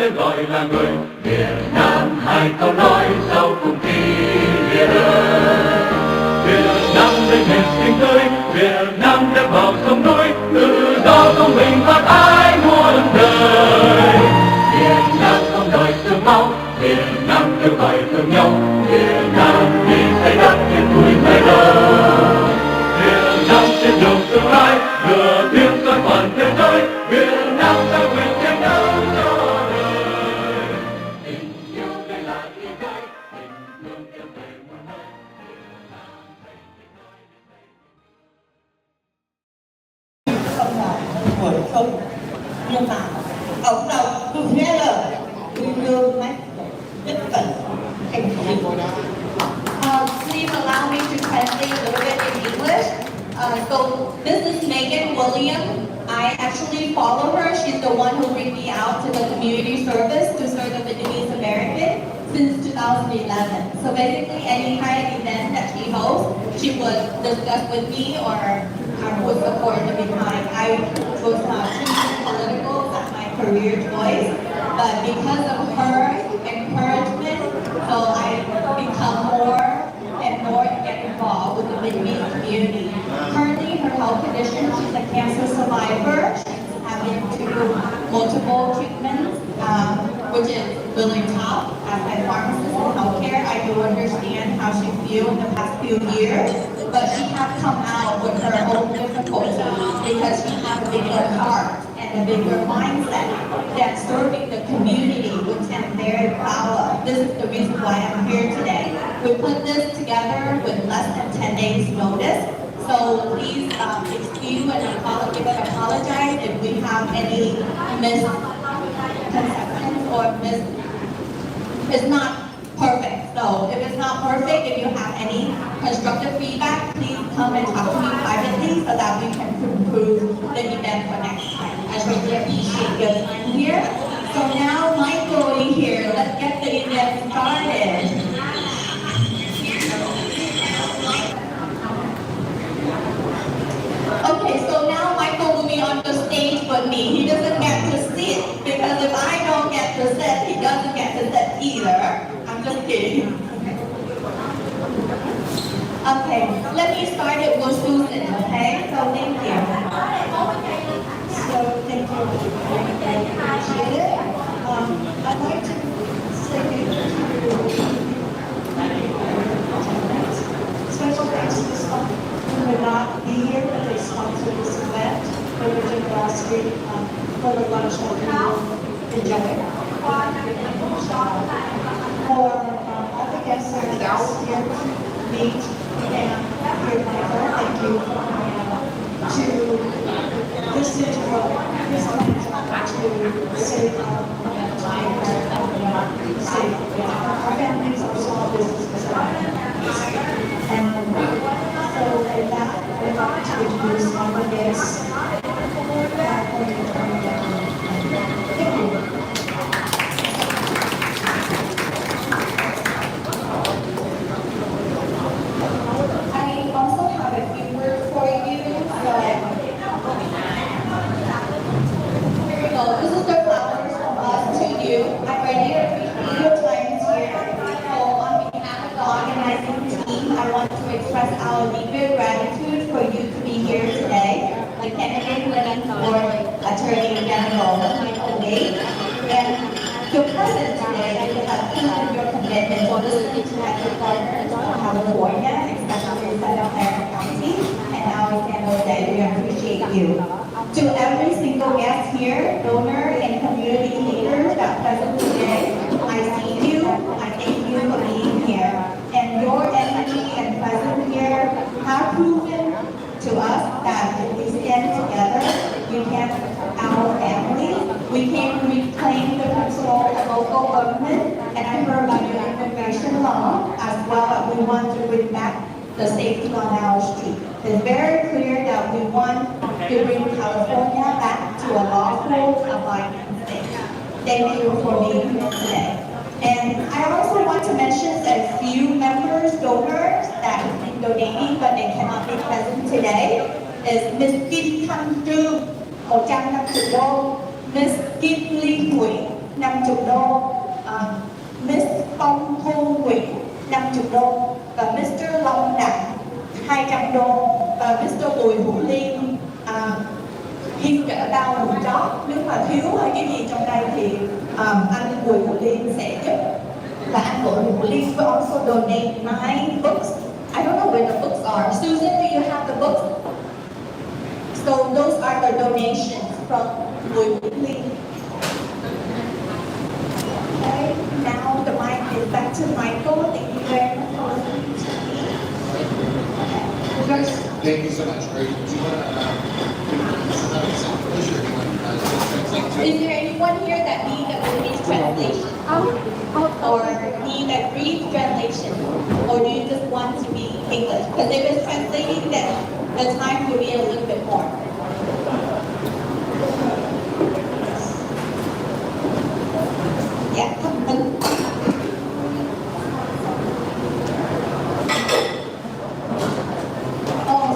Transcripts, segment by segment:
lên gọi là người Việt Nam. Hai câu nói sau cùng khi Việt ơi, Việt Nam lên nền sinh tươi, Việt Nam đã vào sông núi, tự do công bình và ai muôn đời. Việt Nam không đòi thương máu, Việt Nam kêu gọi thương nhau, Việt Nam đi xây đất yên vui ngày đầu. Việt Nam trên đường tương lai, lửa tiếng soi toàn thế giới, Việt Nam ta nguyện chiến đấu cho đời. Tình yêu đây là ý cái, tình thương em về muôn nơi, Việt Nam thành không là buổi không, nhưng mà cộng đồng together we will make difference. Thank you. Please allow me to translate a little bit in English. So this is Megan William. I actually follow her. She's the one who bring me out to the community service to serve the Vietnamese American since 2011. So basically any kind of event that she hosts, she would discuss with me or I would support them behind. I was choosing political as my career choice, but because of her encouragement, so I become more and more get involved with the Vietnamese community. Currently, her health condition, she's a cancer survivor. She's having multiple treatments, which is really tough. As a pharmacist in healthcare, I do understand how she feels in the past few years, but she has come out with her own difficulties because she has a bigger heart and a bigger mindset that serving the community, which I'm very proud of. This is the reason why I'm here today. We put this together with less than 10 days notice. So please excuse and apologize if we have any misconceptions or it's not perfect. So if it's not perfect, if you have any constructive feedback, please come and talk to me privately so that we can improve the event for next time. I really appreciate your time here. So now Michael is here. Let's get the event started. Okay, so now Michael will be on the stage with me. He doesn't get to sit because if I don't get to sit, he doesn't get to sit either. I'm just kidding. Okay, let me start it with Susan, okay? So thank you. So thank you. I appreciate it. I'd like to say special thanks to some who would not be here, but they sponsored this event. They were doing last week for the lunch that we will enjoy. For all the guests that are here to meet and hear Michael, thank you for coming out to listen to what his plans are to save our save our families, our small businesses, and so with that, we'd like to introduce our guests. Thank you. I also have a few words for you. So here we go. This is the flowers from us to you. I really appreciate your time here. So on behalf of the organizing team, I want to express our deep gratitude for you to be here today. The candidate winning for Attorney General Michael Wade. And your presence today has proven your commitment to listening to our partners from California, especially Santa Clara County, and our San Jose. We appreciate you. To every single guest here, donor, and community leaders that present today, I see you. I thank you for being here. And your energy and presence here have proven to us that if we stand together, we can our families, we can reclaim the control of local government. And I heard about your immigration law as well, but we want to bring back the safety on our street. It's very clear that we want to bring California back to a lawful, abiding state. Thank you for being here today. And I also want to mention a few members, donors that have been donating but they cannot be present today. Is Miss Kim Thăng Trương, 150 đô, Miss Kim Ly Huệ, $50, Miss Phong Thu Nguyễn $50 và Mr. Long Đặng $200 và Mr. Bùi Hữu Liên hiên trợ đau mũi chót. Nếu mà thiếu hay cái gì trong đây thì anh Bùi Hữu Liên sẽ giúp. Và anh Bùi Hữu Liên will also donate 9 books. I don't know where the books are. Susan, do you have the books? So those are the donations from Bùi Hữu Liên. Okay, now the mic is back to Michael. Thank you very much for listening to me. Okay. Thank you so much. Great. Do you want to Is there anyone here that needs a Vietnamese translation? Or need a Greek translation? Or do you just want to be English? Because if it's translating, then the time will be a little bit more. Yeah.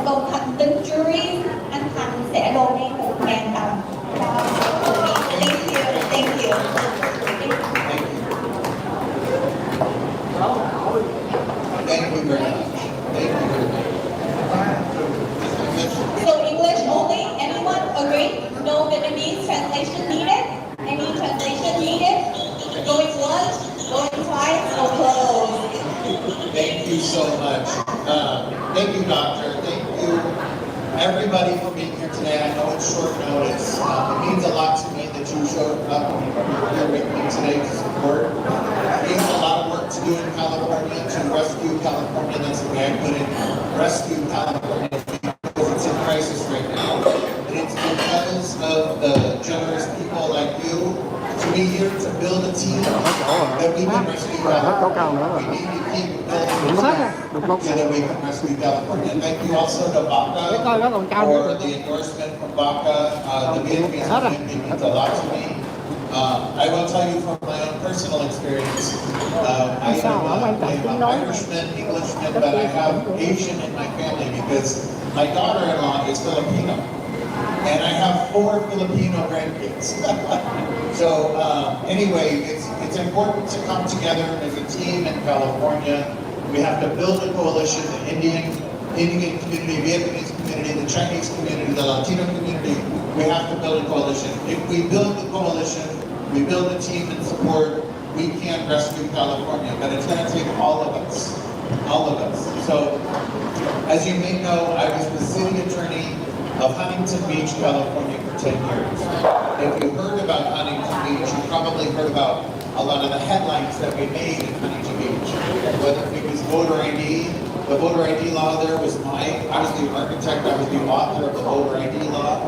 So Thành tính jury, anh Thành sẽ donate 1.000 đồng. Thank you, thank you. Thank you very much. Thank you very much. So English only, anyone agree? No Vietnamese translation needed? Any translation needed? Going once, going twice, or close? Thank you so much. Thank you, Doctor. Thank you, everybody, for being here today. I know it's short notice. It means a lot to me that you showed up here with me today to support. We have a lot of work to do in California to rescue California. That's the way I put it. Rescue California because it's in crisis right now. And it's because of the generous people like you to be here to build a team that we can rescue California. We need to keep building so that we can rescue California. Thank you also to Baca for the endorsement from Baca. The Vietnamese community means a lot to me. I will tell you from my own personal experience, I'm Irishman, Englishman, but I have Asian in my family because my daughter-in-law is Filipino. And I have 4 Filipino grandkids. So anyway, it's important to come together as a team in California. We have to build a coalition, the Indian community, Vietnamese community, the Chinese community, the Latino community. We have to build a coalition. If we build the coalition, we build a team and support, we can rescue California. But it's going to take all of us. All of us. So as you may know, I was the city attorney of Huntington Beach, California for 10 years. If you heard about Huntington Beach, you probably heard about a lot of the headlines that we made in Huntington Beach. Whether it was voter ID, the voter ID law there was I was the architect, I was the author of the voter ID law.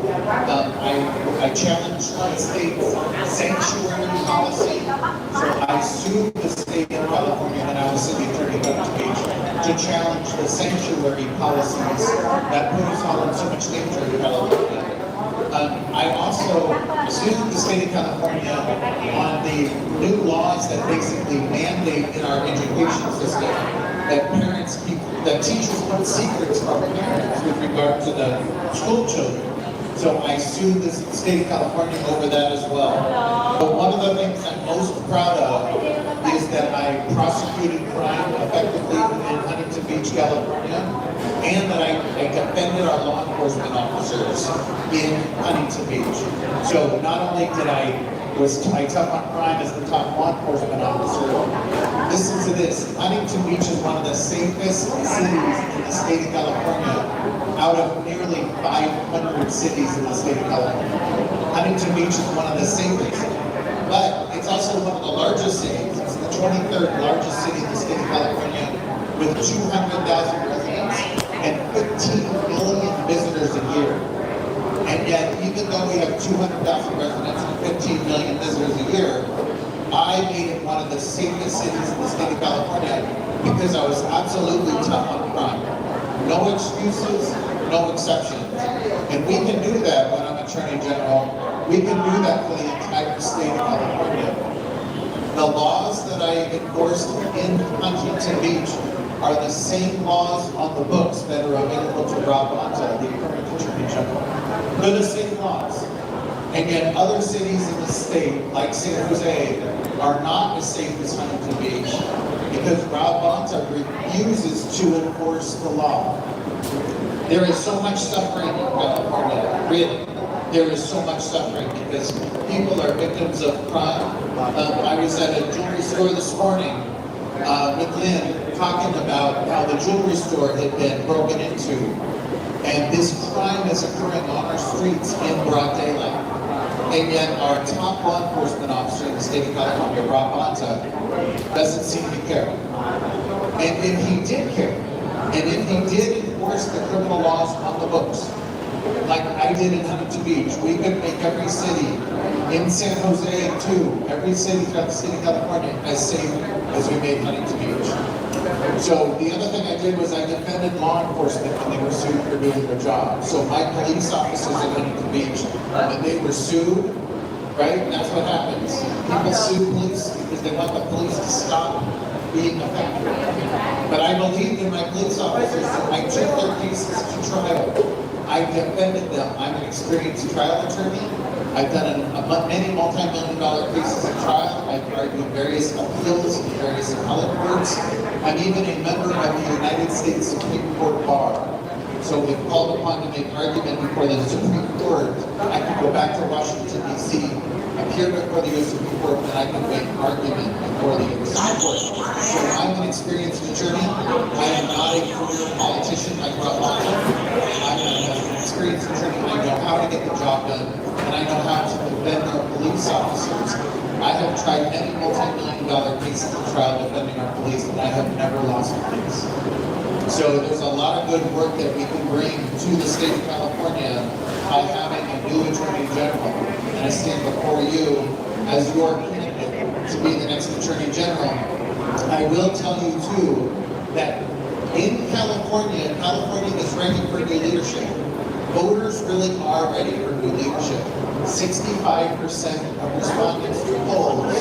I challenged the state's sanctuary policy. So I sued the state of California when I was city attorney of Huntington Beach to challenge the sanctuary policies that put us all in so much danger in California. I also sued the state of California on the new laws that basically mandate in our education system that teachers put secrets from parents with regard to the school children. So I sued the state of California over that as well. But one of the things I'm most proud of is that I prosecuted crime effectively in Huntington Beach, California, and that I defended our law enforcement officers in Huntington Beach. So not only was I tough on crime as the top law enforcement officer, listen to this, Huntington Beach is one of the safest cities in the state of California out of nearly 500 cities in the state of California. Huntington Beach is one of the safest, but it's also one of the largest cities. It's the 23rd largest city in the state of California with 200,000 residents and 15 million visitors a year. And yet, even though we have 200,000 residents and 15 million visitors a year, I made it one of the safest cities in the state of California because I was absolutely tough on crime. No excuses, no exceptions. And we can do that when I'm Attorney General. We can do that for the entire state of California. The laws that I enforced in Huntington Beach are the same laws on the books that are available to Rob Bonta, the current Attorney General. They're the same laws. And yet other cities in the state, like San Jose, are not as safe as Huntington Beach because Rob Bonta refuses to enforce the law. There is so much suffering in California, really. There is so much suffering because people are victims of crime. I was at a jewelry store this morning with Lynn talking about how the jewelry store had been broken into. And this crime is occurring on our streets in broad daylight. And yet our top law enforcement officer in the state of California, Rob Bonta, doesn't seem to care. And if he did care, and if he did enforce the criminal laws on the books, like I did in Huntington Beach, we could make every city in San Jose too, every city throughout the state of California as safe as we made Huntington Beach. So the other thing I did was I defended law enforcement when they were sued for doing their job. So my police officers in Huntington Beach, when they were sued, right, that's what happens. People sue police because they want the police to stop being effective. But I believed in my police officers, and I took their cases to trial. I defended them. I'm an experienced trial attorney. I've done many multi-million-dollar cases at trial. I've argued various appeals in various appellate courts. I'm even a member of the United States Supreme Court Bar. So if called upon to make argument before the Supreme Court, I can go back to Washington, D.C., appear before the U.S. Supreme Court, and I can make argument before the U.S. Supreme Court. So I'm an experienced attorney. I am not a career politician like Rob Bonta. I'm an experienced attorney. I know how to get the job done, and I know how to defend our police officers. I have tried many multi-million-dollar cases at trial defending our police, and I have never lost a case. So there's a lot of good work that we can bring to the state of California by having a new Attorney General. And I stand before you as your candidate to be the next Attorney General. I will tell you too that in California, California is ready for new leadership. Voters really are ready for new leadership. 65% of respondents to polls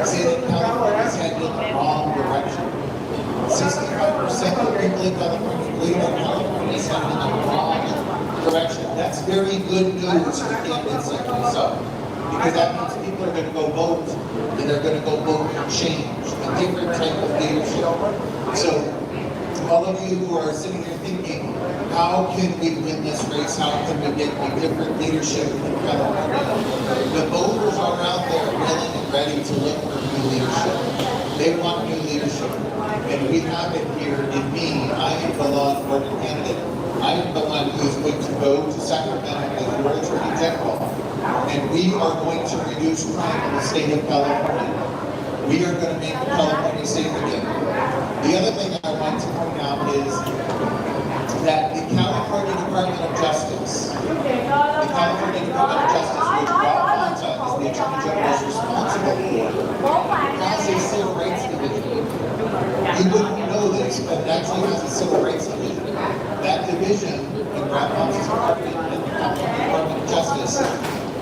say that California is headed in the wrong direction. 65% of people in California believe that California is headed in the wrong direction. That's very good news for candidates like myself, because that means people are going to go vote, and they're going to go vote for change, a different type of leadership. So, all of you who are sitting here thinking, how can we win this race? How can we get a different leadership in California? The voters are out there willing and ready to look for new leadership. They want new leadership. And we have it here in me. I am the law enforcement candidate. I am the one who is going to go to Sacramento as your Attorney General. And we are going to reduce crime in the state of California. We are going to make California safe again. The other thing I want to point out is that the California Department of Justice, which Rob Bonta, as the Attorney General, is responsible for, has a civil rights division. You wouldn't know this, but it actually has a civil rights division. That division in Rob Bonta's department and the California Department of Justice,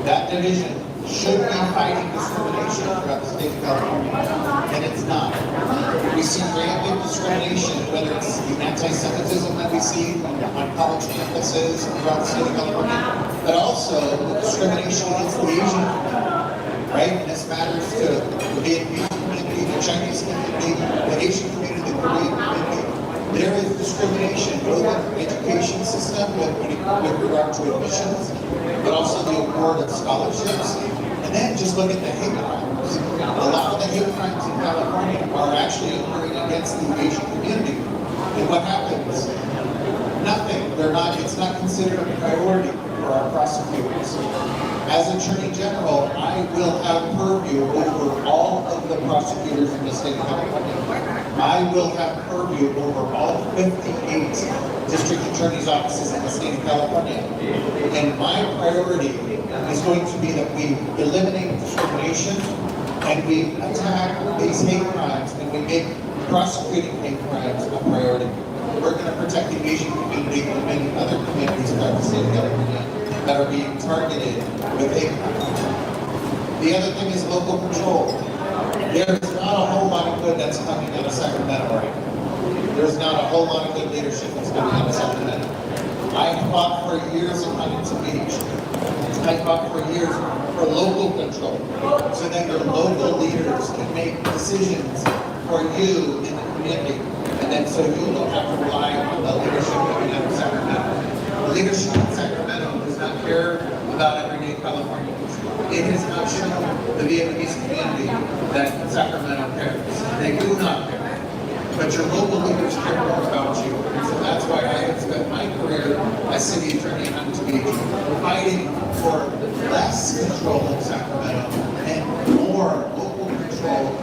that division should be fighting discrimination throughout the state of California, and it's not. We see rampant discrimination, whether it's the anti-Semitism that we see on college campuses throughout the state of California, but also the discrimination against the Asian community, right? And this matters to the Vietnamese community, the Chinese community, the Asian community, the Korean community. There is discrimination both in the education system with regard to admissions, but also the award of scholarships. And then just look at the hate crimes. A lot of the hate crimes in California are actually occurring against the Asian community. And what happens? Nothing. It's not considered a priority for our prosecutors. As Attorney General, I will have purview over all of the prosecutors in the state of California. I will have purview over all 58 district attorney's offices in the state of California. And my priority is going to be that we eliminate discrimination and we attack these hate crimes and we make prosecuting hate crimes a priority. We're going to protect the Asian community and many other communities throughout the state of California that are being targeted with hate crimes. The other thing is local control. There's not a whole lot of good that's coming out of Sacramento right now. There's not a whole lot of good leadership that's coming out of Sacramento. I fought for years in Huntington Beach I fought for years for local control, so that your local leaders can make decisions for you in the community, and then so you don't have to rely on the leadership coming out of Sacramento. The leadership in Sacramento does not care about everyday Californians. It has not shown the Vietnamese community that Sacramento cares. They do not care. But your local leaders care more about you. And so that's why I have spent my career as city attorney in Huntington Beach fighting for less control in Sacramento and more local control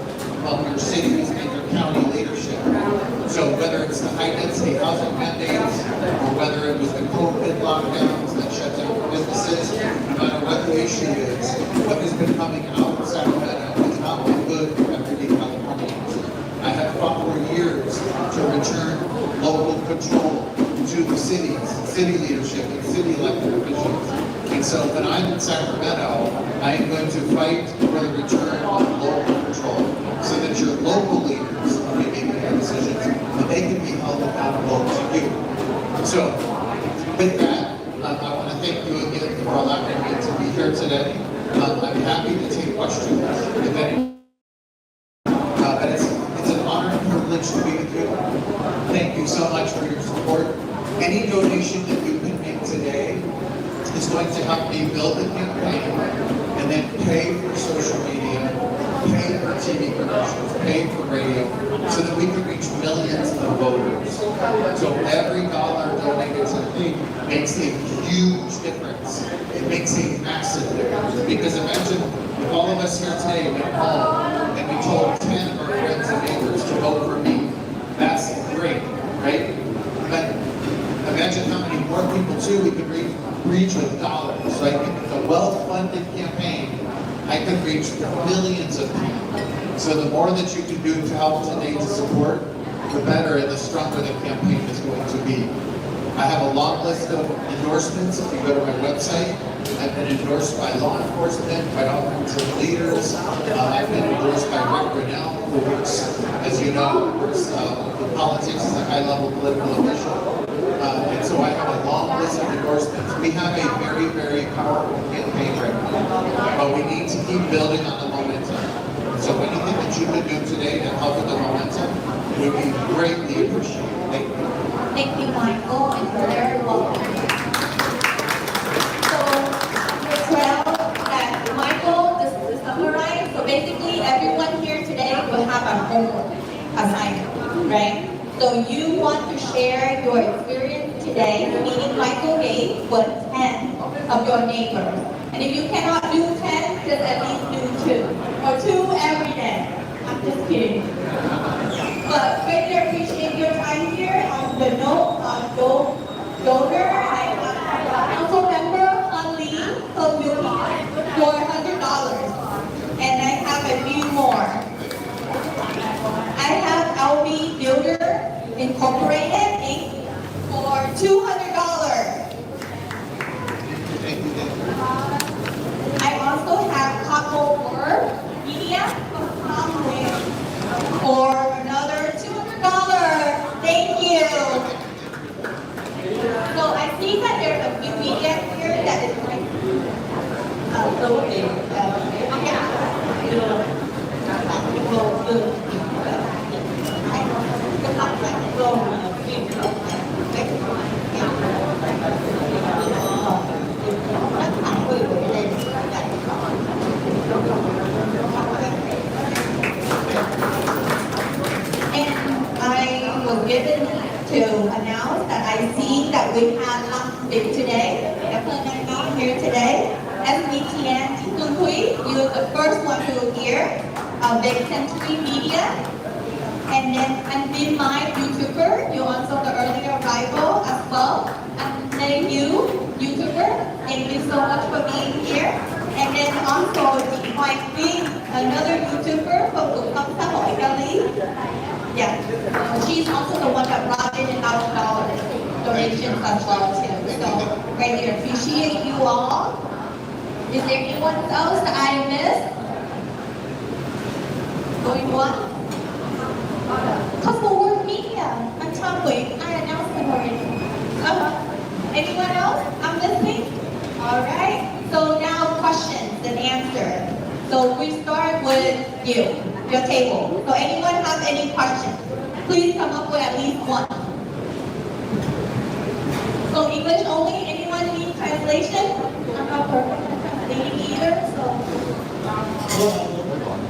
of your cities and your county leadership. So whether it's the high-density housing mandates, or whether it was the COVID lockdowns that shut down businesses, no matter what the issue is, what has been coming out of Sacramento has not been good for everyday Californians. I have fought for years to return local control to the cities, city leadership, and city elected officials. And so when I'm in Sacramento, I am going to fight for the return of local control so that your local leaders are making their decisions and they can be held accountable to you. So with that, I want to thank you again for allowing me to be here today. I'm happy to take questions if any. But it's an honor and privilege to be with you. Thank you so much for your support. Any donation that you can make today is going to help me build the campaign and then pay for social media, pay for TV commercials, pay for radio, so that we can reach millions of voters. So every dollar donated to the thing makes a huge difference. It makes a massive difference. Because imagine if all of us here today went home and we told 10 of our friends and neighbors to vote for me. That's great, right? But imagine how many more people too we could reach with dollars. So I think with a well-funded campaign, I could reach millions of people. So the more that you can do to help today to support, the better and the stronger the campaign is going to be. I have a long list of endorsements. If you go to my website, I've been endorsed by law enforcement, by all kinds of leaders. I've been endorsed by Rick Grinnell, who works, as you know, works in politics as a high-level political official. And so I have a long list of endorsements. We have a very, very powerful campaign right now, but we need to keep building on the momentum. So anything that you could do today to help with the momentum would be greatly appreciated. Thank you. Thank you, Michael, and you're very welcome. So, we're proud that Michael, just to summarize, so basically everyone here today will have a homework assignment, right? So you want to share your experience today, meaning Michael gave was 10 of your neighbors. And if you cannot do 10, just at least do 2. Or 2 every day. I'm just kidding. But greatly appreciate your time here. On the note, donor, I have council member Ali from Milwaukee for $100. And I have a few more. I have LB Builder Incorporated Inc. for $200. I also have Couple Word Media for another $200. Thank you. So I see that there's a few media here that is like I was given to announce that I see that we have something today. Definitely not here today. SBTN Tunkui, you are the first one to hear of the Century Media. And then Viên, my YouTuber, you also the earlier arrival as well. And then you, YouTuber, thank you so much for being here. And then also my Viên, another YouTuber from Pháp, Italy. Yeah, she's also the one that brought in $1,000 donations as well too. So greatly appreciate you all. Is there anyone else that I missed? Going once? Couple Word Media. I'm Tommy. I announced them already. Anyone else? I'm listening. All right. So answer. So we start with you, your table. So anyone have any questions? Please come up with at least one. So English only? Anyone need translation? I'm not perfect at translating either, so.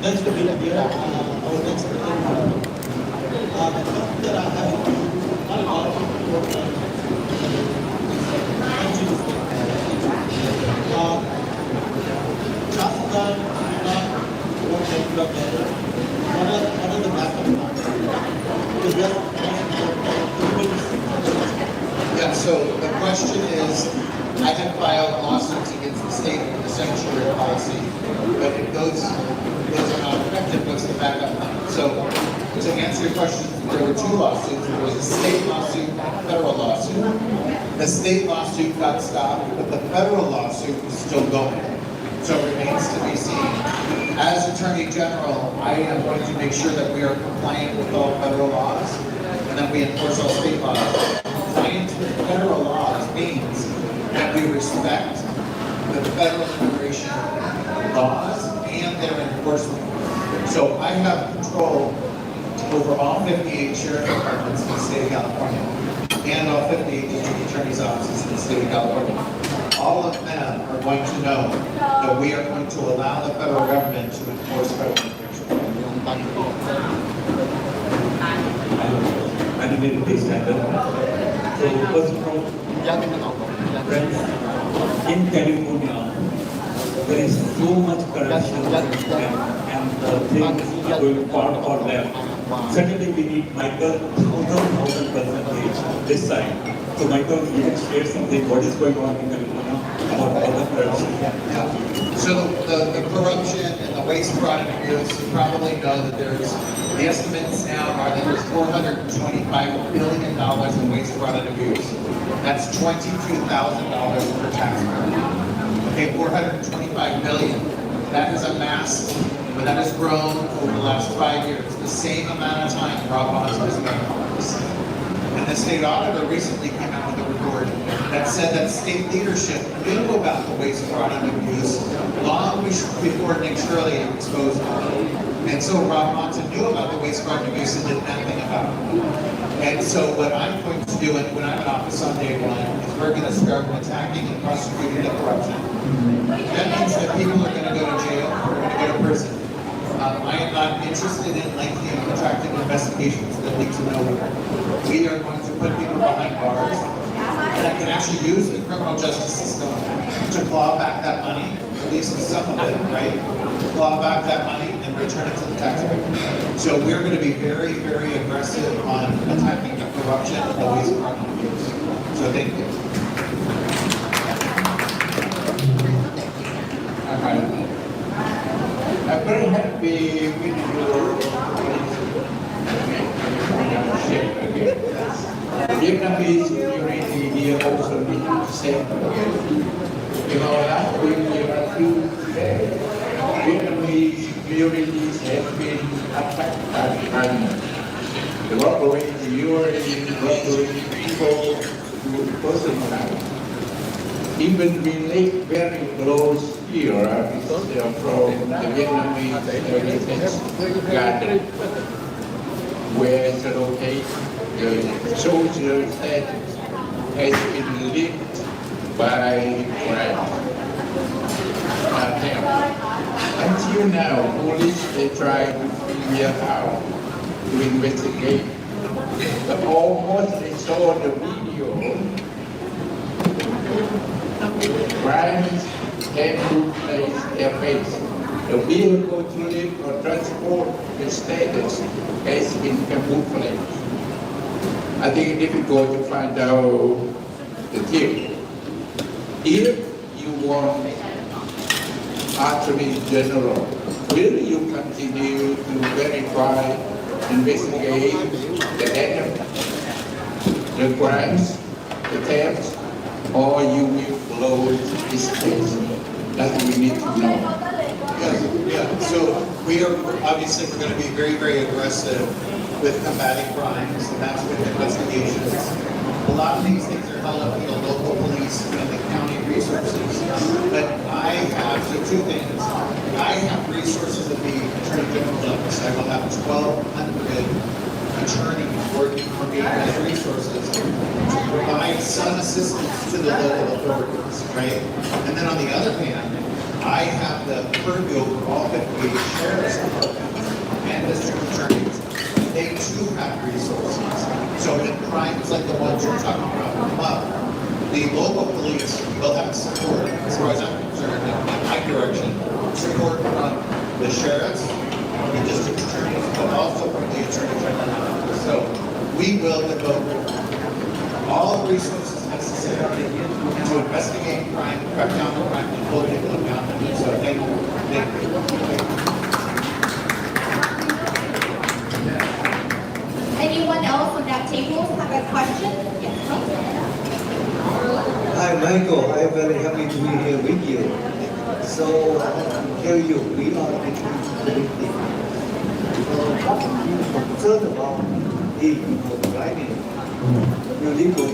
Next to be our next speaker. That I have not a lot of Yeah, so the question is, I have filed lawsuits against the state for the sanctuary policy, but if those are not effective, what's the backup plan? So to answer your question, there were two lawsuits. There was a state lawsuit and a federal lawsuit. The state lawsuit got stopped, but the federal lawsuit is still going. So it remains to be seen. As Attorney General, I am going to make sure that we are compliant with all federal laws and that we enforce all state laws. Compliance with federal laws means that we respect the federal immigration laws and their enforcement. So I have control over all 58 sheriff departments in the state of California and all 58 district attorney's offices in the state of California. All of them are going to know that we are going to allow the federal government to enforce federal immigration. I didn't take standard. So first of all, friends, in California, there is so much corruption and things are going far for them. Certainly we need Michael 1,000% this side. So Michael, you can share something, what is going on in California about all the corruption? Yeah. So the corruption and the waste, fraud, and abuse, you probably know that the estimates now are that there's $425 billion in waste, fraud, and abuse. That's $22,000 per taxpayer. Okay, $425 billion. That has amassed, but that has grown over the last 5 years. The same amount of time Rob Bonds has been in office. And the state auditor recently came out with a report that said that state leadership knew about the waste, fraud, and abuse long before Nick Shirley exposed it. And so Rob Monson knew about the waste, fraud, and abuse and did nothing about it. And so what I'm going to do when I'm in office on day one is we're going to start attacking and prosecuting the corruption. That means that people are going to go to jail, they're going to go to prison. I am not interested in lengthy and protracted investigations that lead to nowhere. We are going to put people behind bars that can actually use the criminal justice system to claw back that money, at least some of it, right? Claw back that money and return it to the taxpayer. So we're going to be very, very aggressive on attacking the corruption and the waste, fraud, and abuse. So thank you. I'm very happy with your ship again. Vietnamese community here also need to say again. You know, last week we were through today. Vietnamese communities have been attacked by China. The robbery, the urine robbery, people to personal. Even we live very close here because they are from the Vietnamese heritage garden, where it's located. The social status has been linked by crime. Until now, police they try to figure out to investigate, but almost they saw the video. Crimes can replace their face. The vehicle to live or transport the status has been camouflaged. I think it's difficult to find out the tip. If you want Attorney General, will you continue to verify, investigate the data, the crimes, the thefts, or you will close this case? That we need to know. Yeah. So we are obviously we're going to be very, very aggressive with combating crimes, and that's with investigations. A lot of these things are held up to the local police and the county resources. But I have, so two things. I have resources at the Attorney General's office. I will have 1,200 attorneys working for me as resources to provide some assistance to the local authorities, right? And then on the other hand, I have the purview over all 58 sheriff's departments and district attorneys. They too have resources. So in crimes like the ones you're talking about come up, the local police will have support, as far as I'm concerned, in my direction, support from the sheriffs, the district attorneys, but also from the attorney general. So we will devote all the resources necessary to investigate crime, crack down on crime, and hold people accountable. So thank you. Thank you. Anyone else on that table have a question? Yes, Hi, Michael. I'm very happy to be here with you. So, tell you, we are between community. What are you concerned about illegal driving? Illegal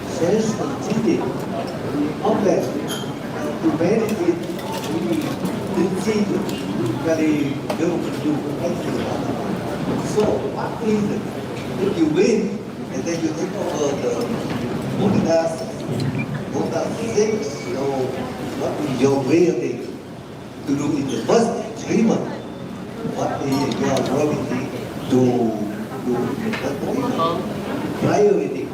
sensitive, obvious, to benefit, we didn't very little to do anything. So, what is it? If you win, and then you take over the Monadas 6, so what is your ability to do in the first agreement? What is your ability to do in the first agreement? Priority.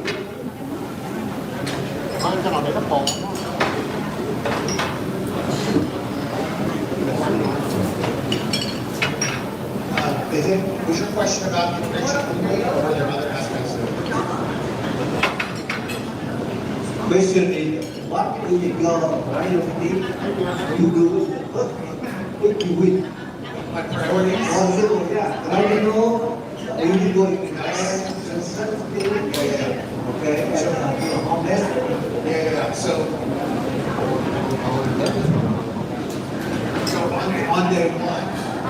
Was your question about immigration only, or were there other aspects of it? Question is, what is your priority to do if you win? My priorities? I know illegal immigration, okay, and honest. Yeah. So on day one,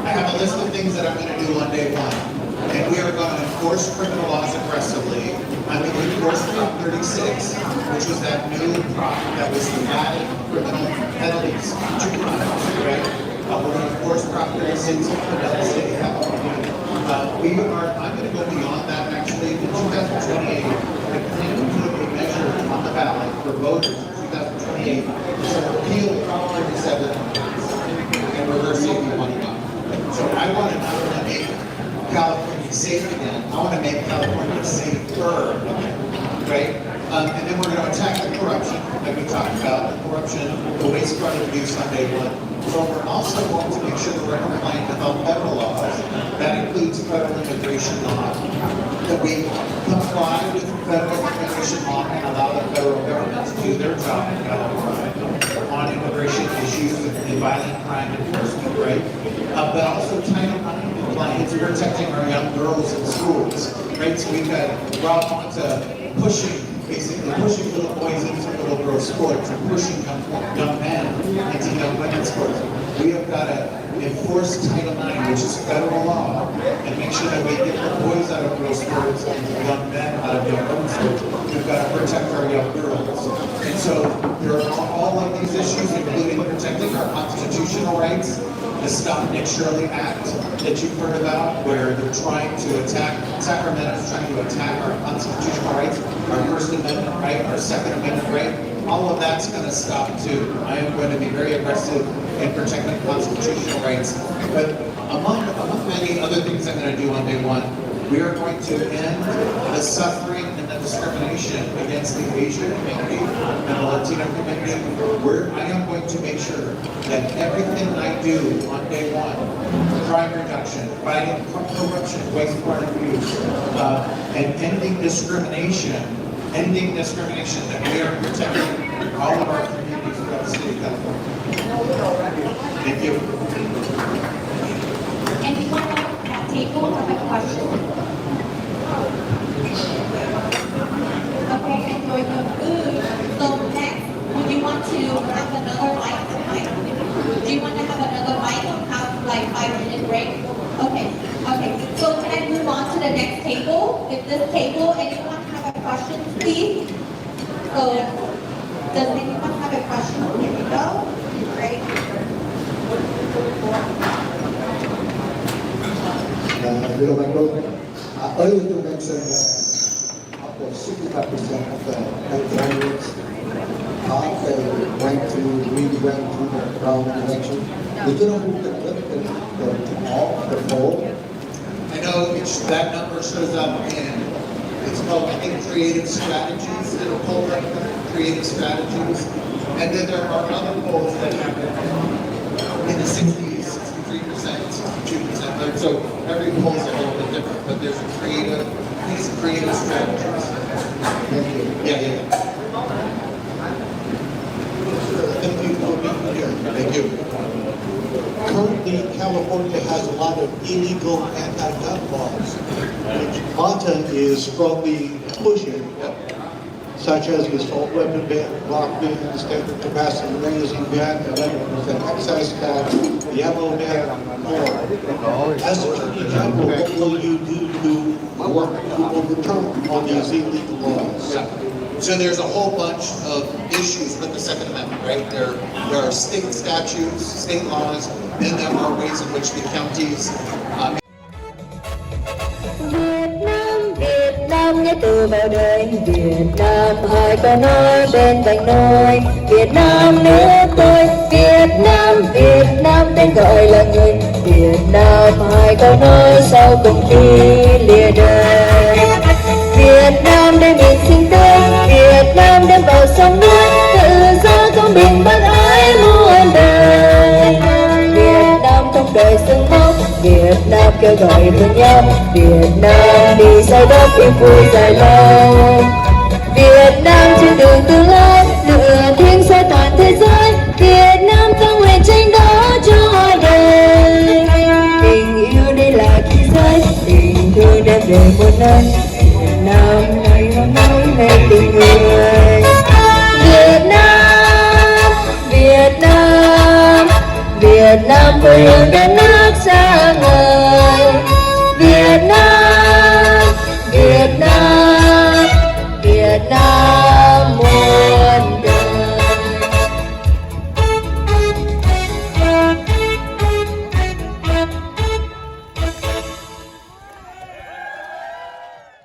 I have a list of things that I'm going to do on day one. And we are going to enforce criminal laws aggressively. I'm going to enforce Prop 36, which was that new prop that was adding criminal penalties to crimes, right? We're going to enforce Prop 36 for the state of California. I'm going to go beyond that actually. In 2028, I plan to put a measure on the ballot for voters in 2028 to repeal Prop 37 and reverse safety money law. So I want to not only make California safe again, I want to make California safer again, right? And then we're going to attack the corruption, like we talked about, the corruption, the waste fraud and abuse on day one. So we're also going to make sure that we're compliant with all federal laws. That includes federal immigration law. That we comply with federal immigration law and allow the federal government to do their job in California on immigration issues and violent crime enforcement, right? But also Title IX compliance, protecting our young girls in schools, right? So we've got Rob Monta basically pushing little boys into little girls' sports and pushing young men into young women's sports. We have got to enforce Title IX, which is federal law, and make sure that we get the boys out of girls' sports and the young men out of young women's sports. We've got to protect our young girls. And so there are all of these issues, including protecting our constitutional rights, the Stop Nick Shirley Act that you've heard about, where they're trying to attack, Sacramento's trying to attack our constitutional rights, our First Amendment right, our Second Amendment right. All of that's going to stop too. I am going to be very aggressive in protecting constitutional rights. But among many other things I'm going to do on day one, we are going to end the suffering and the discrimination against the Asian community and the Latino community. I am going to make sure that everything I do on day one, crime reduction, fighting corruption, waste, fraud, and abuse, and ending discrimination, that we are protecting all of our communities throughout the state of California. Thank you. Anyone on that table have a question? Okay, and we're going so next, would you want to have another mic? Do you want to have another mic or have like 5-minute break? Okay. So can I move on to the next table? If this table, anyone have a questions, please. So, does anyone have a question? Here we go. Right. Hello, Michael. Earlier you mentioned that about 65% of the Californians went to the round election. Would you know who the poll? I know that number shows up in, it's called, I think, creative strategies. It'll pull up creative strategies. And then there are other polls that happen in the 60s, 63%, 62%. So every poll is a little bit different, but there's a creative, I think it's creative strategies. Thank you. Yeah. Thank you for being here. Thank you. Currently, California has a lot of illegal anti-gun laws, which Martin is strongly pushing, such as the assault weapon ban, block ban, the standard capacity raising ban, the excise tax, the ammo ban, and more. As Attorney General, what will you do to work to overturn all these illegal laws? So there's a whole bunch of issues with the Second Amendment, right? There are state statutes, state laws, and there are ways in which the counties Việt Nam nhé từ vào đời Việt Nam hai câu nói bên cạnh nôi Việt Nam nước tôi Việt Nam tên gọi là người Việt Nam hai câu nói sau cùng khi lìa đời Việt Nam để miền sinh tươi Việt Nam đem vào sông núi tự do công bình bác ái muôn đời Việt Nam không đời sương mốc Việt Nam kêu gọi thương nhau Việt Nam đi xây đất yên vui dài lâu Việt Nam trên đường tương lai lửa thiêng soi tàn thế giới